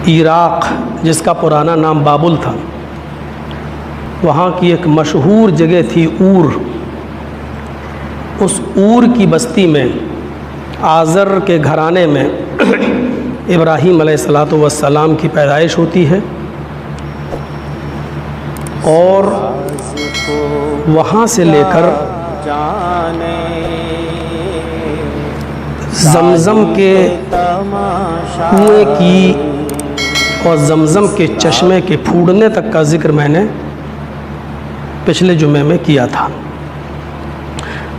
Iraq, जिसका पुराना नाम बाबुल था, वहाँ की एक मशहूर जगह थी ऊर। उस ऊर की बस्ती में आज़र के घराने में इब्राहीम अलैहिस्सलातु वस्सलाम की पैदाइश होती है और वहाँ से लेकर ज़मज़म के कुएँ की और ज़मज़म के चश्मे के फूटने तक का ज़िक्र मैंने पिछले जुमे में किया था।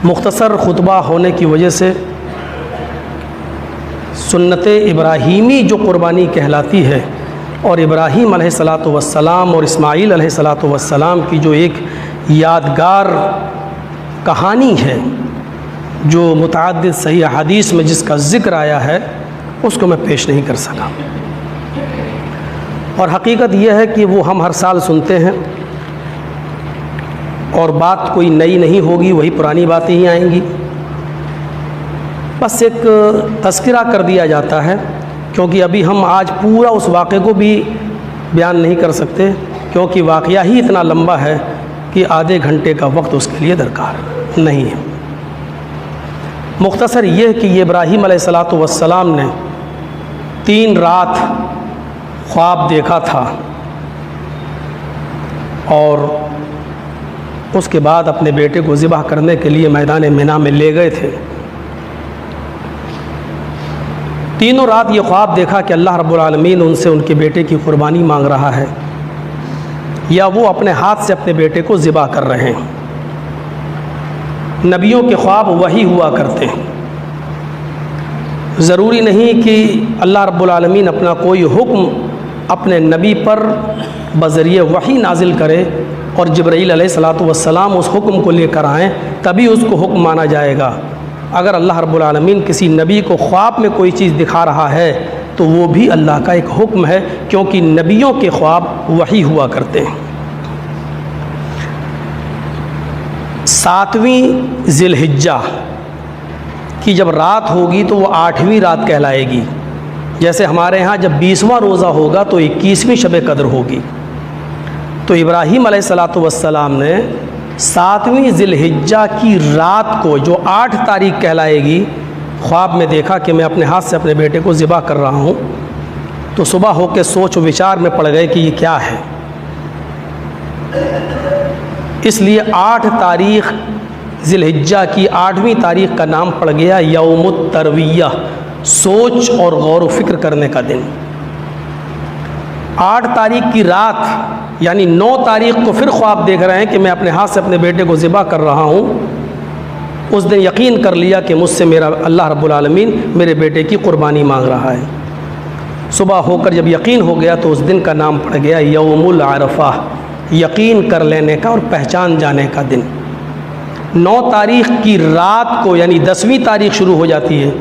मुख्तसर खुतबा होने की वजह से सुन्नत इब्राहीमी जो कुर्बानी कहलाती है और इब्राहीम अलैहिस्सलातु वस्सलाम और इस्माईल अलैहिस्सलातु वस्सलाम की जो एक यादगार कहानी है, जो मुतअद्दिद सही हदीस में जिसका ज़िक्र आया है, उसको मैं पेश नहीं कर सका। और हकीकत यह है कि वो हम हर साल सुनते हैं और बात कोई नई नहीं होगी, वही पुरानी बातें ही आएंगी। बस एक तज़किरा कर दिया जाता है, क्योंकि अभी हम आज पूरा उस वाक़े को भी बयान नहीं कर सकते, क्योंकि वाक़या ही इतना लंबा है कि आधे घंटे का वक्त उसके लिए दरकार नहीं है। मुख्तसर ये कि ये इब्राहीम अलैहिस्सलातु वस्सलाम ने 3 रात ख्वाब देखा था और उसके बाद अपने बेटे को ज़िबह करने के लिए मैदान मिना में ले गए थे। तीनों रात ये ख्वाब देखा कि अल्लाह रब्बुल आलमीन उनसे उनके बेटे की कुर्बानी मांग रहा है या वो अपने हाथ से अपने बेटे को ज़िबह कर रहे हैं। नबियों के ख्वाब वही हुआ करते हैं। ज़रूरी नहीं कि अल्लाह रब्बुल आलमीन अपना कोई हुक्म अपने नबी पर बज़रिए वही नाजिल करे और जिब्राईल अलैहिस्सलातु वस्सलाम उस हुक्म को लेकर आएँ, तभी उसको हुक्म माना जाएगा। अगर अल्लाह रब्बुल आलमीन किसी नबी को ख्वाब में कोई चीज़ दिखा रहा है तो वो भी अल्लाह का एक हुक्म है, क्योंकि नबियों के ख्वाब वही हुआ करते हैं। 7वीं ज़िलहिज्जा की जब रात होगी तो वो 8वीं रात कहलाएगी। जैसे हमारे यहाँ जब 20वां रोज़ा होगा तो 21वीं शब कद्र होगी। तो इब्राहीम अलैहिस्सलातु वस्सलाम ने 7वीं ज़िलहिज्जा की रात को, जो 8 तारीख कहलाएगी, ख्वाब में देखा कि मैं अपने हाथ से अपने बेटे को ज़िबह कर रहा हूँ। तो सुबह होकर सोच विचार में पड़ गए कि ये क्या है। इसलिए 8 तारीख ज़िलहिज्जा की 8वीं तारीख का नाम पड़ गया यौमुत तरविया, सोच और गौर व फिक्र करने का दिन। 8 तारीख की रात यानी 9 तारीख को फिर ख्वाब देख रहे हैं कि मैं अपने हाथ से अपने बेटे को ज़िबह कर रहा हूँ। उस दिन यकीन कर लिया कि मुझसे मेरा अल्लाह रब्बुल आलमीन मेरे बेटे की कुर्बानी मांग रहा है। सुबह होकर जब यकीन हो गया तो उस दिन का नाम पड़ गया यौमुल आरफा, यकीन कर लेने का और पहचान जाने का दिन। 9 तारीख की रात को यानी 10वीं तारीख शुरू हो जाती है,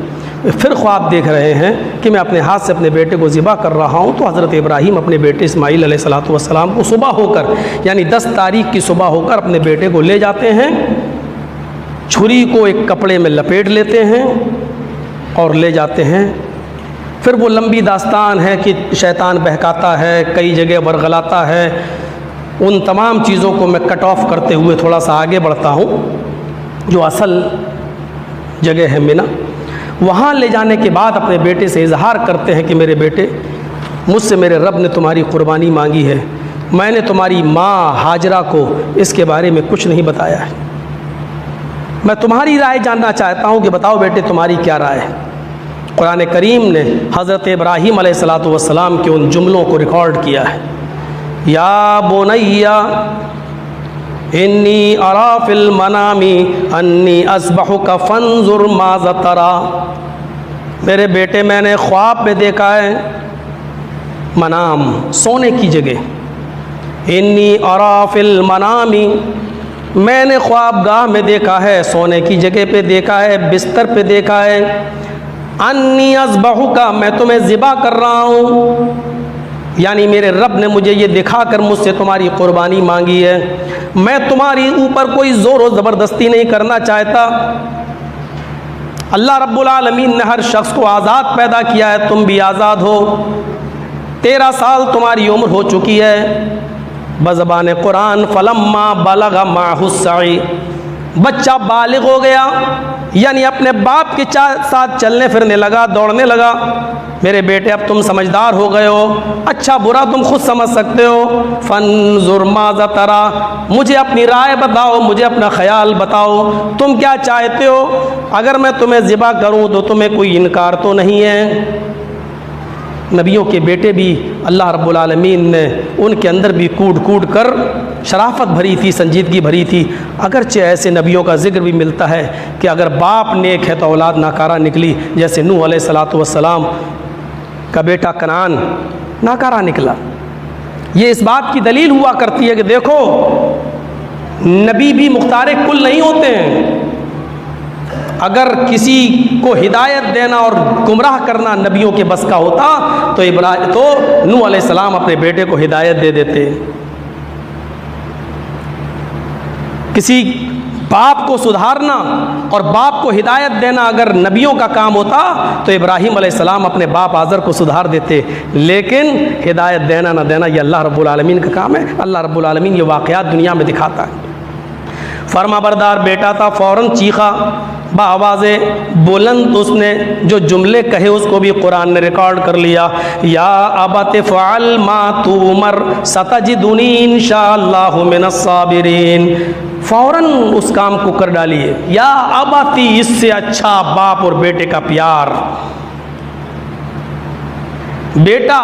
फिर ख्वाब देख रहे हैं कि मैं अपने हाथ से अपने बेटे को ज़िबह कर रहा हूँ। तो हज़रत इब्राहीम अपने बेटे इस्माईल अलैहिस्सलातु वस्सलाम को सुबह होकर यानी 10 तारीख की सुबह होकर अपने बेटे को ले जाते हैं, छुरी को एक कपड़े में लपेट लेते हैं और ले जाते हैं। फिर वो लंबी दास्तान है कि शैतान बहकाता है, कई जगह बरगलाता है। उन तमाम चीज़ों को मैं कट ऑफ करते हुए थोड़ा सा आगे बढ़ता हूँ। जो असल जगह है मिना, वहाँ ले जाने के बाद अपने बेटे से इजहार करते हैं कि मेरे बेटे, मुझसे मेरे रब ने तुम्हारी कुर्बानी मांगी है। मैंने तुम्हारी माँ हाजरा को इसके बारे में कुछ नहीं बताया है। मैं तुम्हारी राय जानना चाहता हूँ कि बताओ बेटे तुम्हारी क्या राय है। कुरान करीम ने हज़रत इब्राहीम अलैहिस्सलातु वस्सलाम के उन जुमलों को रिकॉर्ड किया है। या बुनैया इन्नी अरा फिल मनामी अन्नी अस्बहुका फंजुर माज़ा तरा। मेरे बेटे, मैंने ख्वाब में देखा है, मनाम सोने की जगह, इन्नी अरा फिल मनामी, मैंने ख्वाबगाह में देखा है, सोने की जगह पे देखा है, बिस्तर पे देखा है, अन्नी अस्बहुका, मैं तुम्हें ज़िबा कर रहा हूँ। यानी मेरे रब ने मुझे ये दिखाकर मुझसे तुम्हारी कुर्बानी मांगी है। मैं तुम्हारी ऊपर कोई ज़ोर और ज़बरदस्ती नहीं करना चाहता। अल्लाह रब्बुल आलमीन ने हर शख्स को आज़ाद पैदा किया है, तुम भी आज़ाद हो। 13 साल तुम्हारी उम्र हो चुकी है। बज़बान कुरान फलम्मा बलगा माहुस्सई, बच्चा बालिग हो गया, यानी अपने बाप के साथ चलने फिरने लगा, दौड़ने लगा। मेरे बेटे अब तुम समझदार हो गए हो, अच्छा बुरा तुम खुद समझ सकते हो। फन्जुर माज़ा तरा, मुझे अपनी राय बताओ, मुझे अपना ख्याल बताओ, तुम क्या चाहते हो? अगर मैं तुम्हें ज़िबा करूं तो तुम्हें कोई इनकार तो नहीं है? नबियों के बेटे भी अल्लाह रब्बुल आलमीन ने उनके अंदर भी कूट कूट कर शराफत भरी थी, संजीदगी भरी थी। अगरचे ऐसे नबियों का जिक्र भी मिलता है कि अगर बाप नेक है तो औलाद नाकारा निकली, जैसे नूह अलैहिस्सलातु वस्सलाम का बेटा कनान नाकारा निकला। ये इस बात की दलील हुआ करती है कि देखो, नबी भी मुख्तार कुल नहीं होते हैं। अगर किसी को हिदायत देना और गुमराह करना नबियों के बस का होता तो नूह अलैहिस्सलाम अपने बेटे को हिदायत दे देते। किसी बाप को सुधारना और बाप को हिदायत देना अगर नबियों का काम होता तो इब्राहीम अलैहिस्सलाम अपने बाप आज़र को सुधार देते। लेकिन हिदायत देना ना देना ये अल्लाह रब्बुल आलमीन का काम है। अल्लाह रब्बुल आलमीन ये वाक़यात दुनिया में दिखाता है। फरमाबरदार बेटा था, फ़ौरन चीखा बावाज़ बुलंद। उसने जो जुमले कहे उसको भी कुरान ने रिकॉर्ड कर लिया। या अबत फ़अल मा तुमर सतजिदुनी इंशाअल्लाहु मिनस्साबिरीन। फ़ौरन उस काम को कर डालिए। या अबती, इससे अच्छा बाप और बेटे का प्यार। बेटा,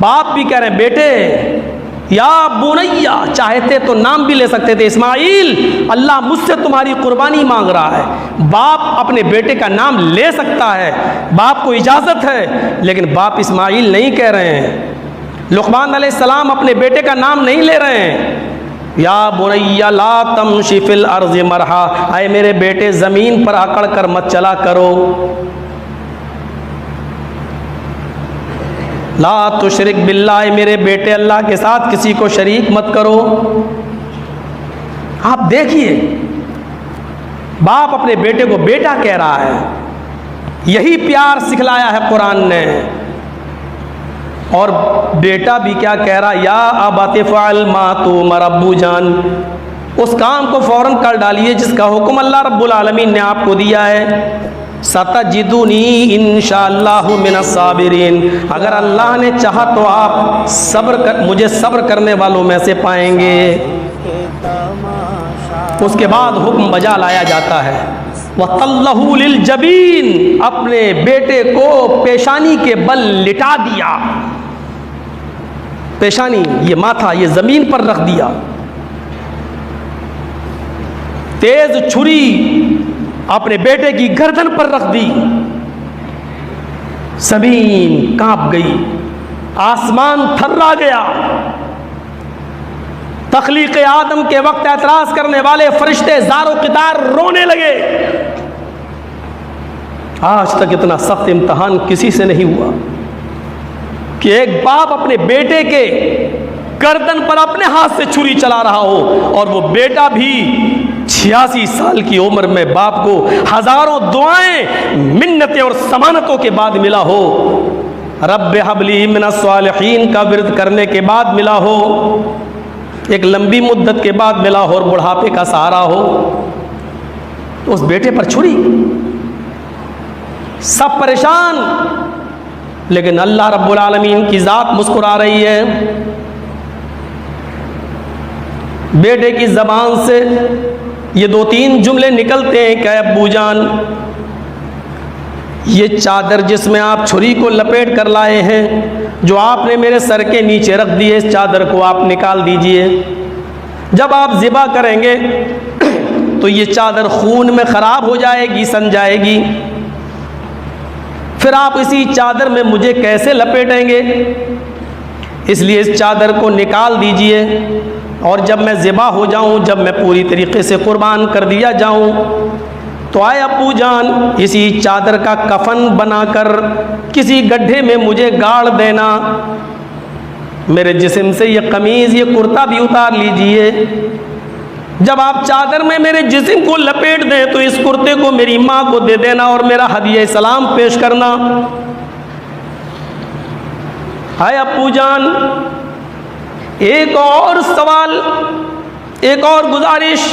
बाप भी कह रहे हैं बेटे। या बुनैया, चाहते तो नाम भी ले सकते थे, इस्माइल, अल्लाह मुझसे तुम्हारी कुर्बानी मांग रहा है। बाप अपने बेटे का नाम ले सकता है, बाप को इजाज़त है, लेकिन बाप इस्माइल नहीं कह रहे हैं। लुक़मान अलैहिस्सलाम अपने बेटे का नाम नहीं ले रहे हैं। या बुनैया ला तमशी फिल अर्ज़ि मरहा, आए मेरे बेटे ज़मीन पर अकड़ कर मत चला करो। ला तुशरिक बिल्लाह, मेरे बेटे अल्लाह के साथ किसी को शरीक मत करो। आप देखिए, बाप अपने बेटे को बेटा कह रहा है। यही प्यार सिखलाया है कुरान ने। और बेटा भी क्या कह रहा, या अबत फ़अल मा तुमर, अब्बू जान उस काम को फ़ौरन कर डालिए जिसका हुक्म अल्लाह रब्बुल आलमीन ने आपको दिया है। सतजिदुनी इंशाअल्लाहु मिनस्साबिरीन, अगर अल्लाह ने चाहा तो आप मुझे सब्र करने वालों में से पाएंगे। उसके बाद हुक्म बजा लाया जाता है। वतल्लहु लिल जबीन, अपने बेटे को पेशानी के बल लिटा दिया। पेशानी, ये माथा, ये जमीन पर रख दिया। तेज छुरी अपने बेटे की गर्दन पर रख दी। जमीन कांप गई, आसमान थर्रा गया। तख्लीक आदम के वक्त एतराज करने वाले फरिश्ते ज़ारो क़िदार रोने लगे। आज तक इतना सख्त इम्तहान किसी से नहीं हुआ कि एक बाप अपने बेटे के गर्दन पर अपने हाथ से छुरी चला रहा हो, और वो बेटा भी 86 साल की उम्र में बाप को हजारों दुआएं, मिन्नतें और समानतों के बाद मिला हो। रब्बे हबली मिनस सालिहीन का विरद करने के बाद मिला हो, एक लंबी मुद्दत के बाद मिला हो, और बुढ़ापे का सहारा हो। तो उस बेटे पर छुरी, सब परेशान, लेकिन अल्लाह रब्बुल आलमीन की ज़ात मुस्कुरा रही है। बेटे की ज़बान से ये 2-3 जुमले निकलते हैं कि अब्बू जान, ये चादर जिसमें आप छुरी को लपेट कर लाए हैं, जो आपने मेरे सर के नीचे रख दी है, इस चादर को आप निकाल दीजिए। जब आप ज़िबा करेंगे तो ये चादर खून में ख़राब हो जाएगी, सन जाएगी। फिर आप इसी चादर में मुझे कैसे लपेटेंगे? इसलिए इस चादर को निकाल दीजिए, और जब मैं ज़िबा हो जाऊं, जब मैं पूरी तरीक़े से कुर्बान कर दिया जाऊं, तो आए अब्बू जान, इसी चादर का कफन बनाकर किसी गड्ढे में मुझे गाड़ देना। मेरे जिस्म से ये कमीज़, ये कुर्ता भी उतार लीजिए। जब आप चादर में मेरे जिस्म को लपेट दें तो इस कुर्ते को मेरी माँ को दे देना और मेरा हदिया सलाम पेश करना। हाय अप्पू जान, एक और सवाल, एक और गुजारिश,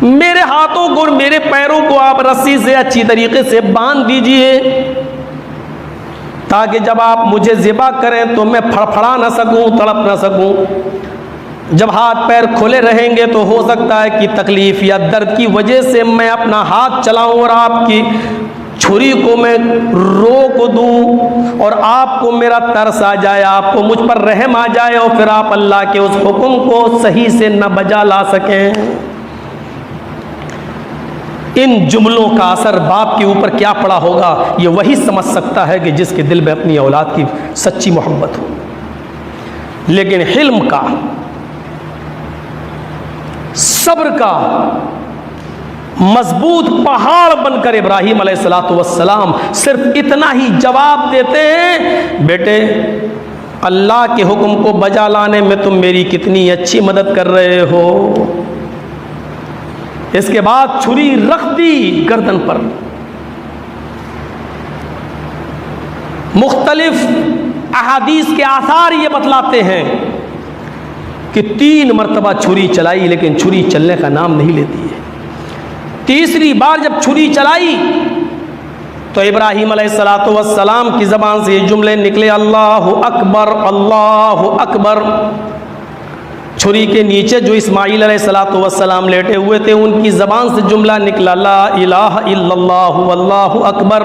मेरे हाथों को और मेरे पैरों को आप रस्सी से अच्छी तरीके से बांध दीजिए, ताकि जब आप मुझे ज़िबा करें तो मैं फड़फड़ा ना सकूं, तड़प ना सकूं। जब हाथ पैर खुले रहेंगे तो हो सकता है कि तकलीफ़ या दर्द की वजह से मैं अपना हाथ चलाऊं और आपकी छुरी को मैं रोक दूं और आपको मेरा तरस आ जाए, आपको मुझ पर रहम आ जाए और फिर आप अल्लाह के उस हुक्म को सही से न बजा ला सकें। इन जुमलों का असर बाप के ऊपर क्या पड़ा होगा, ये वही समझ सकता है कि जिसके दिल में अपनी औलाद की सच्ची मोहब्बत हो। लेकिन हिल्म का, सब्र का मजबूत पहाड़ बनकर इब्राहीम अलैहिस्सलातु वस्सलाम सिर्फ इतना ही जवाब देते हैं, बेटे अल्लाह के हुक्म को बजा लाने में तुम मेरी कितनी अच्छी मदद कर रहे हो। इसके बाद छुरी रख दी गर्दन पर। मुख्तलिफ अहादीस के आसार ये बतलाते हैं कि 3 मरतबा छुरी चलाई, लेकिन छुरी चलने का नाम नहीं लेती है। तीसरी बार जब छुरी चलाई तो इब्राहीम अलैहिस्सलातु वस्सलाम की ज़बान से ये जुमले निकले, अल्लाहु अकबर, अल्लाहु अकबर। छुरी के नीचे जो इस्माईल अलैहिस्सलातु वस्सलाम लेटे हुए थे उनकी ज़बान से जुमला निकला, ला इलाहा इल्लल्लाहु अल्लाहु अकबर।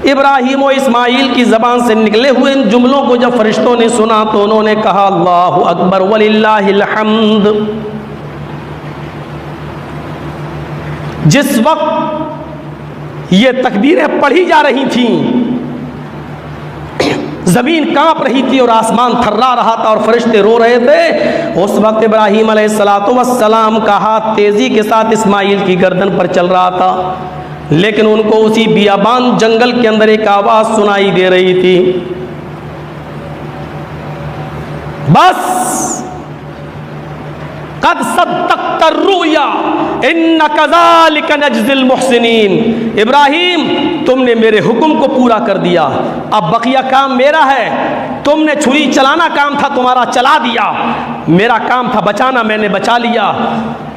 इब्राहीम और इस्माईल की ज़बान से निकले हुए इन जुमलों को जब फरिश्तों ने सुना तो उन्होंने कहा, अल्लाहु अकबर वलिल्लाहिल हम्द। जिस वक्त ये तकबीरें पढ़ी जा रही थीं, ज़मीन कांप रही थी और आसमान थर्रा रहा था और फरिश्ते रो रहे थे, उस वक्त इब्राहीम अलैहिस्सलातु वस्सलाम का हाथ तेज़ी के साथ इस्माईल की गर्दन पर चल रहा था, लेकिन उनको उसी बियाबान जंगल के अंदर एक आवाज़ सुनाई दे रही थी, बस कद सद्दक़्ता रुया इन्ना कज़ालिका नज्ज़िल मुहसिनीन। इब्राहीम तुमने मेरे हुक्म को पूरा कर दिया, अब बकिया काम मेरा है। तुमने छुरी चलाना काम था तुम्हारा, चला दिया, मेरा काम था बचाना, मैंने बचा लिया।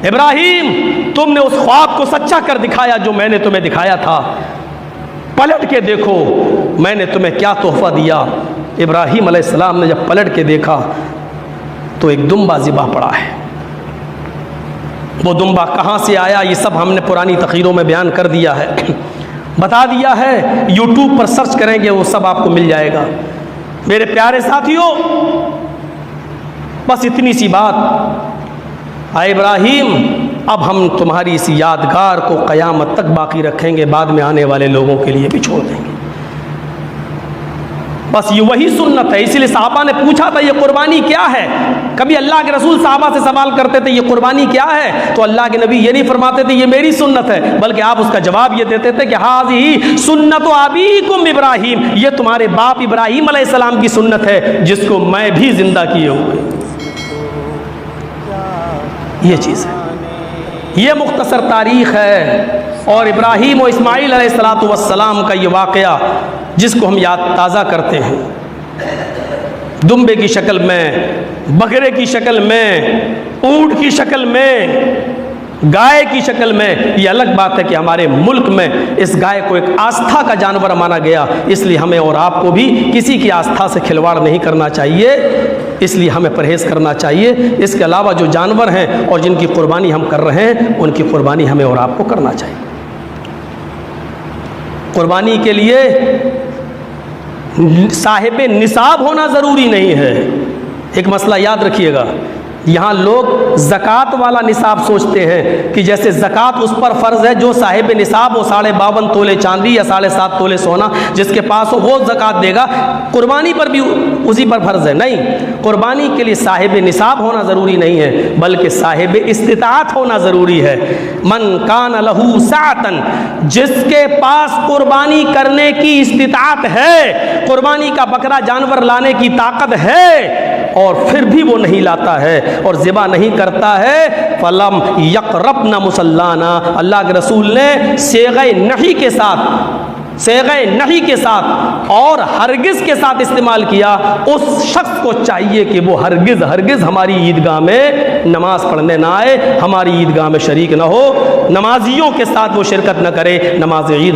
इब्राहीम तुमने उस ख्वाब को सच्चा कर दिखाया जो मैंने तुम्हें दिखाया था, पलट के देखो मैंने तुम्हें क्या तोहफा दिया। इब्राहीम अलैहिस्सलाम ने जब पलट के देखा तो एक दुम्बा ज़िबा पड़ा है। वो दुम्बा कहाँ से आया ये सब हमने पुरानी तक़रीरों में बयान कर दिया है, बता दिया है। यूट्यूब पर सर्च करेंगे वो सब आपको मिल जाएगा। मेरे प्यारे साथियों, बस इतनी सी बात, आए इब्राहीम अब हम तुम्हारी इस यादगार को क़यामत तक बाकी रखेंगे, बाद में आने वाले लोगों के लिए भी छोड़ देंगे। बस ये वही सुन्नत है। इसीलिए साहबा ने पूछा था ये कुर्बानी क्या है। कभी अल्लाह के रसूल साहबा से सवाल करते थे ये कुर्बानी क्या है, तो अल्लाह के नबी ये नहीं फरमाते थे ये मेरी सुन्नत है, बल्कि आप उसका जवाब ये देते थे कि हाज़िही सुन्नत अबीकुम इब्राहीम, ये तुम्हारे बाप इब्राहीम अलैहिस्सलाम की सुन्नत है जिसको मैं भी जिंदा किए हुए। ये चीज़ है, ये मुख्तसर तारीख़ है। और इब्राहीम और इस्माईल अलैहिस्सलातु वस्सलाम का ये वाक़या जिसको हम याद ताज़ा करते हैं, दुम्बे की शक्ल में, बकरे की शक्ल में, ऊँट की शक्ल में, गाय की शक्ल में, ये अलग बात है कि हमारे मुल्क में इस गाय को एक आस्था का जानवर माना गया। इसलिए हमें और आपको भी किसी की आस्था से खिलवाड़ नहीं करना चाहिए, इसलिए हमें परहेज़ करना चाहिए। इसके अलावा जो जानवर हैं और जिनकी कुर्बानी हम कर रहे हैं उनकी कुर्बानी हमें और आपको करना चाहिए। कुर्बानी के लिए साहिब निसाब होना ज़रूरी नहीं है। एक मसला याद रखिएगा, यहाँ लोग ज़कात वाला निसाब सोचते हैं कि जैसे ज़कात उस पर फ़र्ज़ है जो साहिब निसाब हो, 52.5 तोले चांदी या 7.5 तोले सोना जिसके पास हो वो ज़कात देगा, कुर्बानी पर भी उसी पर फ़र्ज़ है। नहीं, कुर्बानी के लिए साहिब निसाब होना ज़रूरी नहीं है, बल्कि साहिब इस्तिताअत होना ज़रूरी है। मन कान लहू साअतन, जिसके पास कुर्बानी करने की इस्तिताअत है, कुर्बानी का बकरा जानवर लाने की ताकत है और फिर भी वो नहीं लाता है और ज़िबा नहीं करता है, फलम यक़रबना मुसल्लाना, अल्लाह के रसूल ने सेग़े नहीं के साथ सेग़े नहीं के साथ और हरगिज़ के साथ इस्तेमाल किया, उस शख्स को चाहिए कि वो हरगिज़ हरगिज़ हमारी ईदगाह में नमाज़ पढ़ने ना आए, हमारी ईदगाह में शरीक ना हो, नमाजियों के साथ वो शिरकत न करे, नमाज ईद